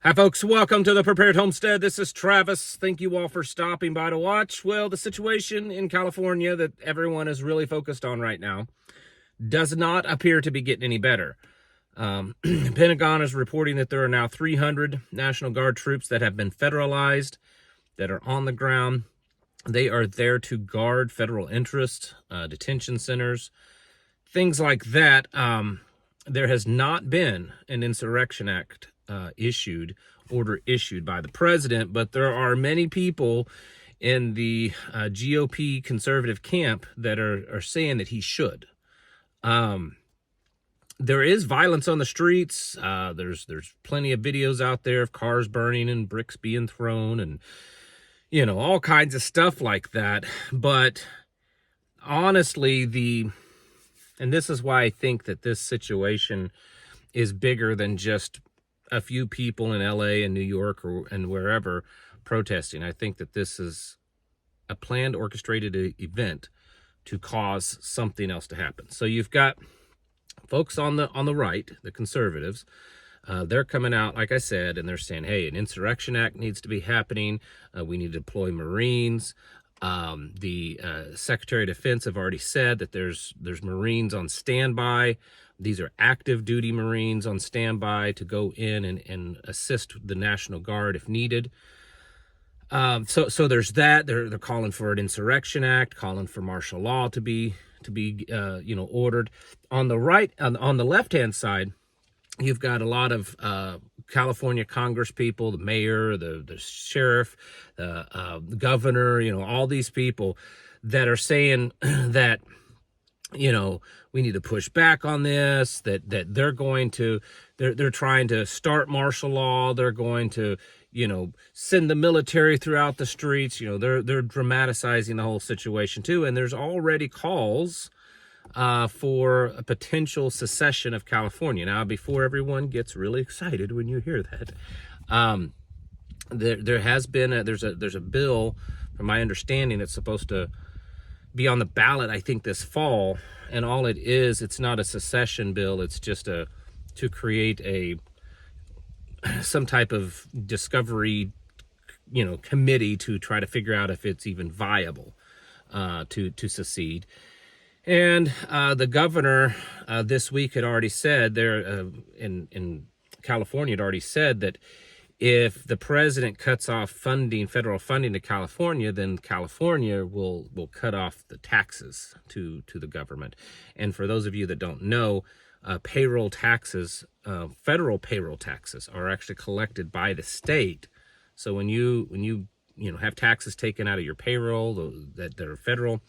Hi, folks. Welcome to the Prepared Homestead. This is Travis. Thank you all for stopping by to watch. Well, the situation in California that everyone is really focused on right now does not appear to be getting any better. The Pentagon is reporting that there are now 300 National Guard troops that have been federalized, that are on the ground. They are there to guard federal interests, detention centers, things like that. There has not been an insurrection act order issued by the president, but there are many people in the GOP conservative camp that are saying that he should. There is violence on the streets. There's plenty of videos out there of cars burning and bricks being thrown and, all kinds of stuff like that. But honestly, and this is why I think that this situation is bigger than just a few people in LA and New York and wherever protesting. I think that this is a planned, orchestrated event to cause something else to happen. So you've got folks on the right, the conservatives, they're coming out, like I said, and they're saying, hey, an insurrection act needs to be happening. We need to deploy Marines. The Secretary of Defense have already said that there's Marines on standby. These are active duty Marines on standby to go in and assist the National Guard if needed. So there's that. They're calling for an insurrection act, calling for martial law to be ordered. On the right, on the left-hand side, you've got a lot of California Congress people, the mayor, the sheriff, the governor, all these people that are saying that, we need to push back on this, that they're trying to start martial law. They're going to, send the military throughout the streets. They're dramatizing the whole situation too. And there's already calls for a potential secession of California. Now, before everyone gets really excited when you hear that, there has been there's a bill, from my understanding, that's supposed to be on the ballot, I think, this fall. And all it is, it's not a secession bill. It's just to create some type of discovery, committee to try to figure out if it's even viable to secede. And the governor this week had already said there in California had already said that if the president cuts off federal funding to California, then California will cut off the taxes to the government. And for those of you that don't know, payroll taxes, federal payroll taxes, are actually collected by the state. So when you have taxes taken out of your payroll that are federal,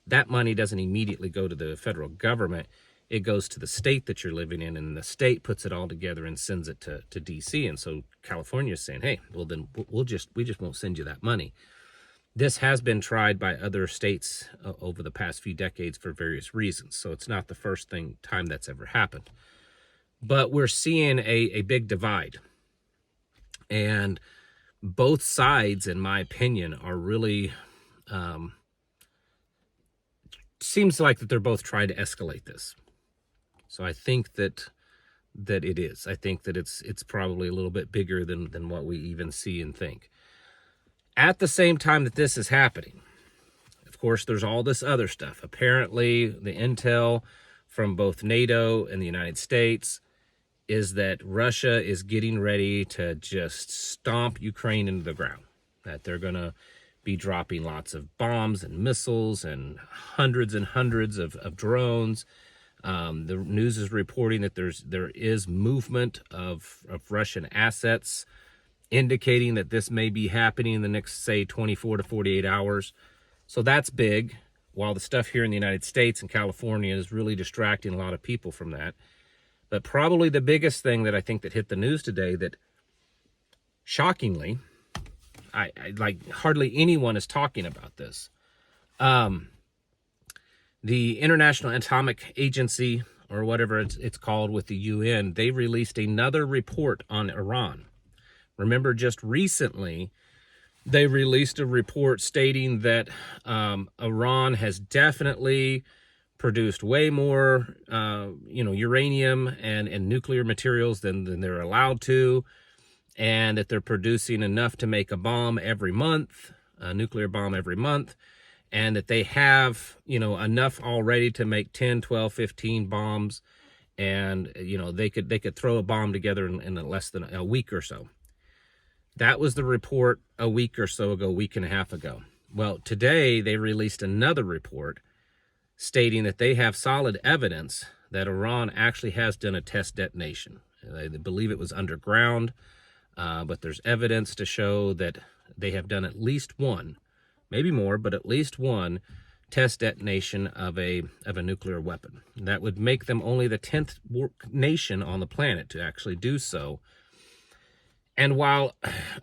that money doesn't immediately go to the federal government. It goes to the state that you're living in, and the state puts it all together and sends it to DC. And so California is saying, hey, well, then we just won't send you that money. This has been tried by other states over the past few decades for various reasons. So it's not the first time that's ever happened. But we're seeing a big divide. And both sides, in my opinion, are really, seems like that they're both trying to escalate this. So I think that it is. I think that it's probably a little bit bigger than what we even see and think. At the same time that this is happening, of course, there's all this other stuff. Apparently, the intel from both NATO and the United States is that Russia is getting ready to just stomp Ukraine into the ground, that they're going to be dropping lots of bombs and missiles and hundreds of drones. The news is reporting that there is movement of Russian assets, indicating that this may be happening in the next, say, 24 to 48 hours. So that's big, while the stuff here in the United States and California is really distracting a lot of people from that. But probably the biggest thing that I think that hit the news today, that shockingly, I like hardly anyone is talking about this. The International Atomic Agency, or whatever it's called with the UN, they released another report on Iran. Remember, just recently, they released a report stating that Iran has definitely produced way more, uranium and nuclear materials than they're allowed to. and that they're producing enough to make a bomb every month, a nuclear bomb every month, and that they have, enough already to make 10, 12, 15 bombs, and, they could throw a bomb together in less than a week or so. That was the report a week or so ago, week and a half ago. Well, today they released another report stating that they have solid evidence that Iran actually has done a test detonation. They believe it was underground, but there's evidence to show that they have done at least one, maybe more, but at least one test detonation of a nuclear weapon. That would make them only the 10th nation on the planet to actually do so. And while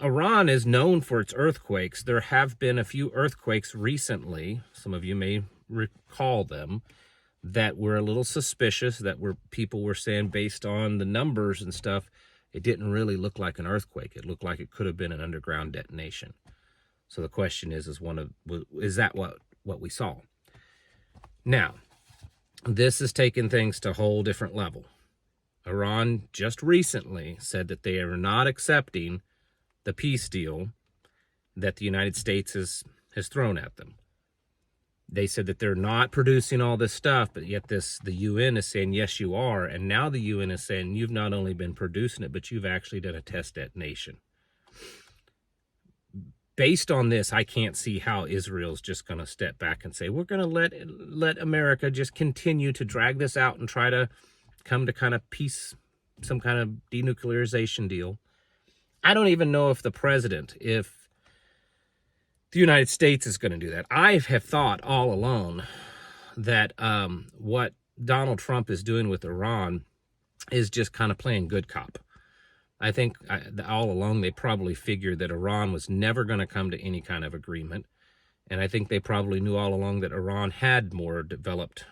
Iran is known for its earthquakes, there have been a few earthquakes recently, some of you may recall them, that were a little suspicious, that people were saying, based on the numbers and stuff, it didn't really look like an earthquake. It looked like it could have been an underground detonation. So the question is that what we saw? Now, this has taken things to a whole different level. Iran just recently said that they are not accepting the peace deal that the United States has thrown at them. They said that they're not producing all this stuff, but yet the UN is saying, yes, you are. And now the UN is saying, you've not only been producing it, but you've actually done a test detonation. Based on this, I can't see how Israel's just going to step back and say, we're going to let America just continue to drag this out and try to come to kind of peace, some kind of denuclearization deal. I don't even know if the United States is going to do that. I have thought all along that what Donald Trump is doing with Iran is just kind of playing good cop. I think all along they probably figured that Iran was never going to come to any kind of agreement. And I think they probably knew all along that Iran had more developed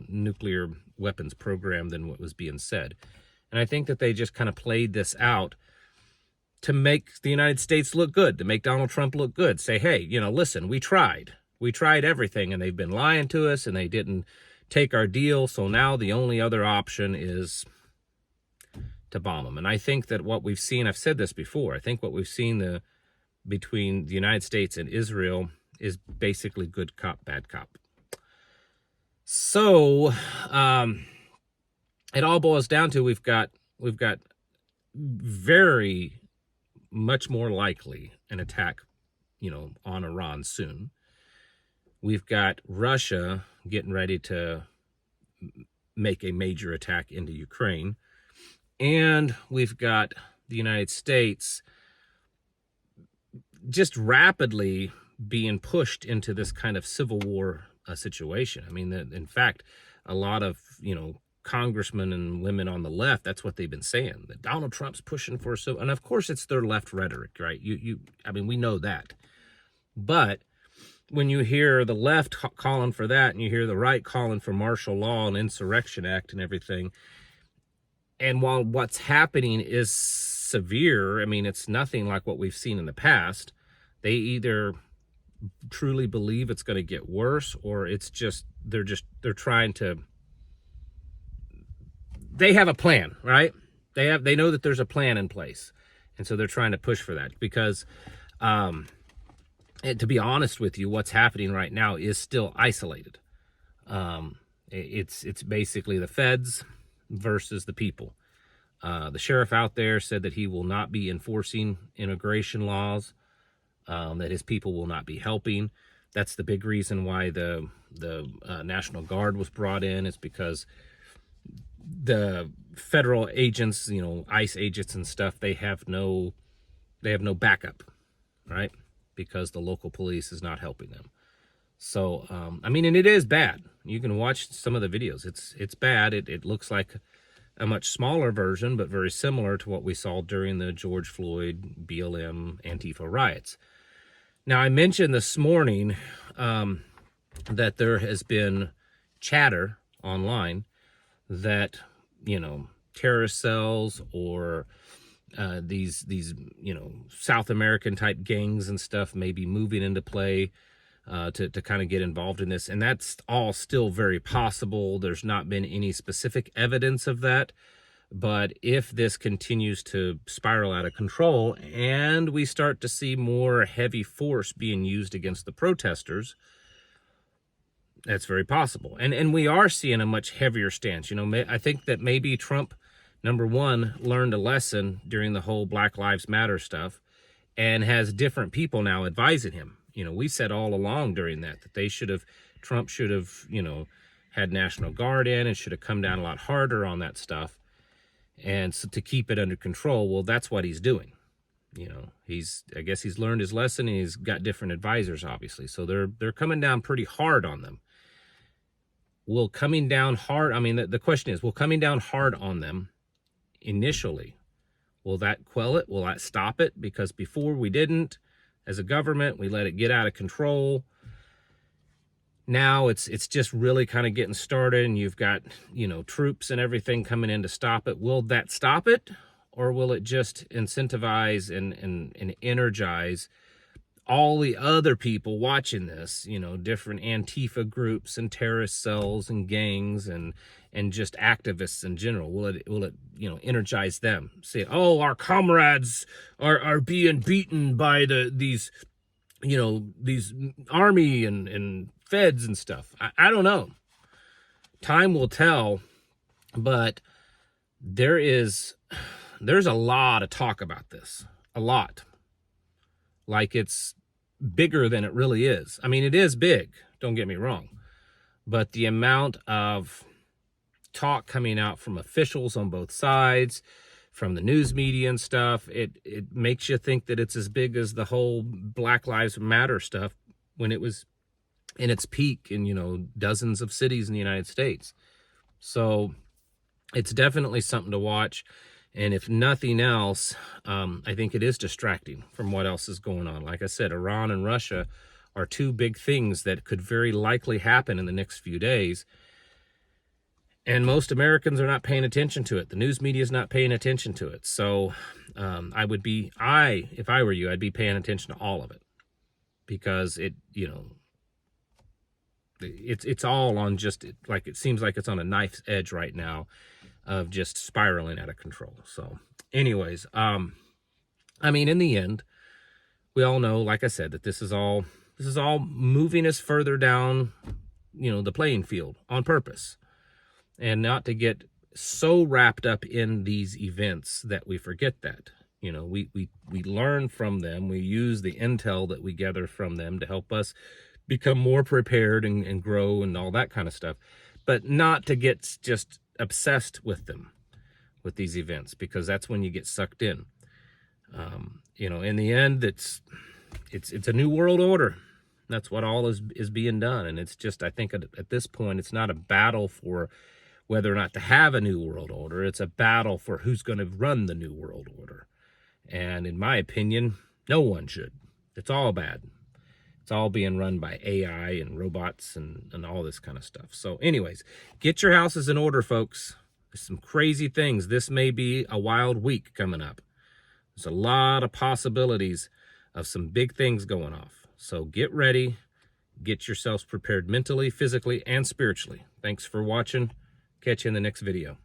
nuclear weapons program than what was being said. And I think that they just kind of played this out to make the United States look good, to make Donald Trump look good. Say, hey, listen, we tried everything, and they've been lying to us, and they didn't take our deal. So now the only other option is to bomb them. And I think that what we've seen, I've said this before, I think what we've seen between the United States and Israel is basically good cop, bad cop. So it all boils down to we've got very much more likely an attack, on Iran soon. We've got Russia getting ready to make a major attack into Ukraine. And we've got the United States just rapidly being pushed into this kind of civil war situation. I mean, in fact, a lot of, congressmen and women on the left, that's what they've been saying, that Donald Trump's pushing for civil, and of course it's their left rhetoric, right? We know that. But when you hear the left calling for that, and you hear the right calling for martial law and insurrection act and everything, and while what's happening is severe, it's nothing like what we've seen in the past. They either truly believe it's going to get worse, or it's just they're trying to. They have a plan, right? They know that there's a plan in place, and so they're trying to push for that because, and to be honest with you, what's happening right now is still isolated. It's basically the feds versus the people. The sheriff out there said that he will not be enforcing immigration laws, that his people will not be helping. That's the big reason why the National Guard was brought in, is because the federal agents, ICE agents and stuff, they have no backup, right? Because the local police is not helping them. So, and it is bad. You can watch some of the videos. It's bad. It looks like a much smaller version, but very similar to what we saw during the George Floyd, BLM, Antifa riots. Now, I mentioned this morning that there has been chatter online that, terrorist cells or these South American type gangs and stuff may be moving into play to kind of get involved in this. And that's all still very possible. There's not been any specific evidence of that. But if this continues to spiral out of control and we start to see more heavy force being used against the protesters, that's very possible. And we are seeing a much heavier stance. You know, I think that maybe Trump, number one, learned a lesson during the whole Black Lives Matter stuff and has different people now advising him. You know, we said all along during that Trump should have, you know, had National Guard in and should have come down a lot harder on that stuff. And so to keep it under control, well, that's what he's doing. You know, I guess he's learned his lesson and he's got different advisors, obviously. So they're coming down pretty hard on them. Will coming down hard, I mean, the question is, will coming down hard on them initially, will that quell it? Will that stop it? Because before we didn't, as a government, we let it get out of control. Now it's just really kind of getting started, and you've got, you know, troops and everything coming in to stop it. Will that stop it, or will it just incentivize and energize all the other people watching this, you know, different Antifa groups and terrorist cells and gangs and just activists in general? Will it, you know, energize them? Say, oh, our comrades are being beaten by these, you know, these army and feds and stuff. I don't know. Time will tell, but there's a lot of talk about this. A lot. Like it's bigger than it really is. I mean, it is big, don't get me wrong. But the amount of talk coming out from officials on both sides, from the news media and stuff, it makes you think that it's as big as the whole Black Lives Matter stuff when it was in its peak in, you know, dozens of cities in the United States. So it's definitely something to watch. And if nothing else, I think it is distracting from what else is going on. Like I said, Iran and Russia are two big things that could very likely happen in the next few days. And most Americans are not paying attention to it. The news media is not paying attention to it. So if I were you, I'd be paying attention to all of it. Because it, you know, it's all on just, like, it seems like it's on a knife's edge right now of just spiraling out of control. So anyways, I mean, in the end, we all know, like I said, that this is all moving us further down, you know, the playing field on purpose, and not to get so wrapped up in these events that we forget that, you know, we learn from them. We use the intel that we gather from them to help us become more prepared and grow and all that kind of stuff, but not to get just obsessed with them, with these events, because that's when you get sucked in. You know, in the end, it's a new world order. That's what all is being done. And it's just, I think at this point, it's not a battle for whether or not to have a new world order. It's a battle for who's going to run the new world order. And in my opinion, no one should. It's all bad. It's all being run by AI and robots and all this kind of stuff. So anyways, get your houses in order, folks. There's some crazy things. This may be a wild week coming up. There's a lot of possibilities of some big things going off. So get ready. Get yourselves prepared mentally, physically, and spiritually. Thanks for watching. Catch you in the next video.